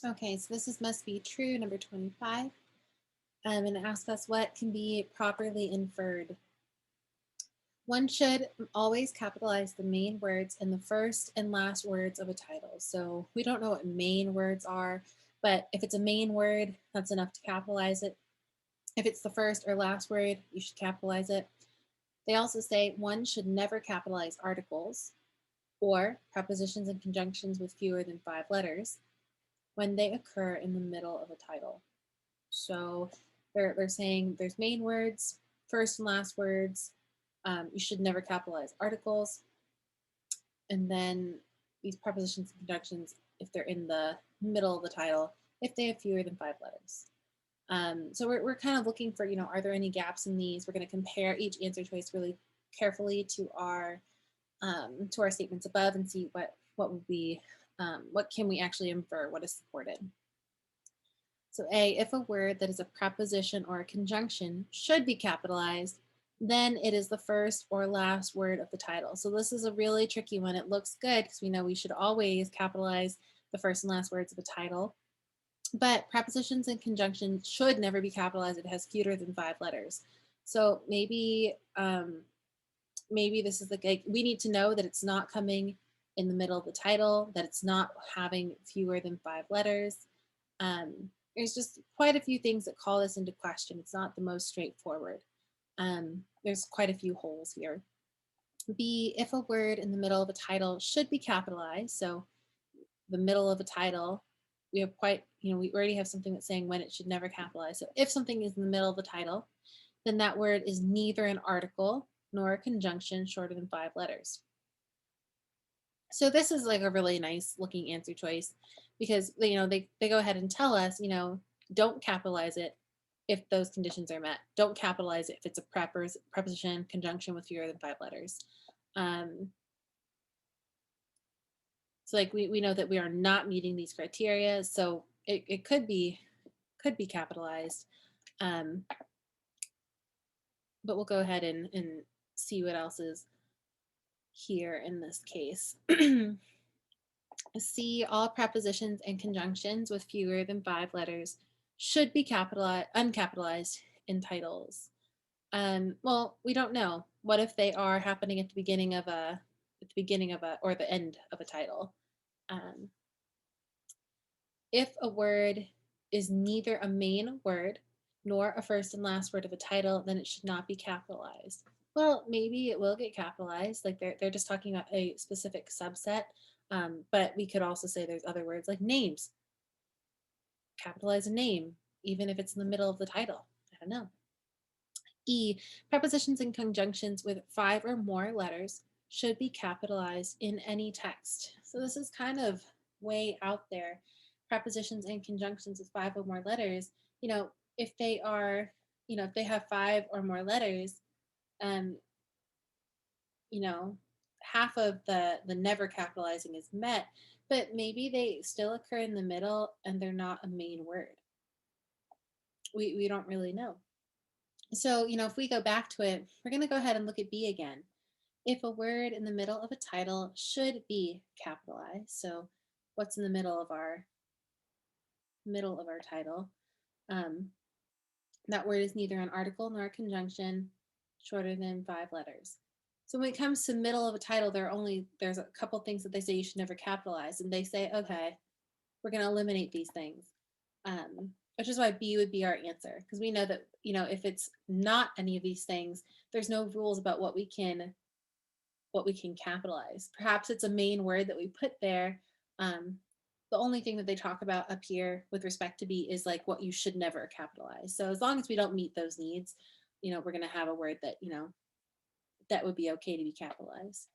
Okay, so this is must be true, number 25. And it asks us what can be properly inferred. One should always capitalize the main words in the first and last words of a title. So we don't know what main words are, but if it's a main word, that's enough to capitalize it. If it's the first or last word, you should capitalize it. They also say one should never capitalize articles or prepositions and conjunctions with fewer than 5 letters when they occur in the middle of a title. So they're saying there's main words, first and last words. You should never capitalize articles. And then these prepositions and conjunctions, if they're in the middle of the title, if they have fewer than 5 letters. So we're kind of looking for, are there any gaps in these? We're going to compare each answer choice really carefully to our statements above and see what would be, what can we actually infer, what is supported. So A, if a word that is a preposition or a conjunction should be capitalized, then it is the first or last word of the title. So this is a really tricky one. It looks good because we know we should always capitalize the first and last words of a title. But prepositions and conjunctions should never be capitalized. It has fewer than 5 letters. So maybe this is like we need to know that it's not coming in the middle of the title, that it's not having fewer than 5 letters. There's just quite a few things that call this into question. It's not the most straightforward. There's quite a few holes here. B, if a word in the middle of a title should be capitalized, so the middle of a title, we have we already have something that's saying when it should never capitalize. So if something is in the middle of the title, then that word is neither an article nor a conjunction shorter than 5 letters. So this is like a really nice looking answer choice because they go ahead and tell us, don't capitalize it if those conditions are met. Don't capitalize it if it's a preposition conjunction with fewer than 5 letters. Um, so like we know that we are not meeting these criteria, so it could be capitalized. Um, but we'll go ahead and see what else is here in this case. C, all prepositions and conjunctions with fewer than 5 letters should be uncapitalized in titles. Well, we don't know. What if they are happening at the beginning of or the end of a title? Um, if a word is neither a main word nor a first and last word of a title, then it should not be capitalized. Well, maybe it will get capitalized, like they're just talking about a specific subset. But we could also say there's other words like names. Capitalize a name, even if it's in the middle of the title. I don't know. E, prepositions and conjunctions with 5 or more letters should be capitalized in any text. So this is kind of way out there. Prepositions and conjunctions with 5 or more letters, if they are, if they have 5 or more letters, um, you know, half of the never capitalizing is met, but maybe they still occur in the middle and they're not a main word. We don't really know. So, if we go back to it, we're going to go ahead and look at B again. If a word in the middle of a title should be capitalized, so what's in the middle of our title? Um, that word is neither an article nor a conjunction shorter than 5 letters. So when it comes to middle of a title, there's a couple things that they say you should never capitalize, and they say, okay, we're going to eliminate these things, which is why B would be our answer, because we know that if it's not any of these things, there's no rules about what we can capitalize. Perhaps it's a main word that we put there. The only thing that they talk about up here with respect to B is like what you should never capitalize. So as long as we don't meet those needs, we're going to have a word that that would be okay to be capitalized.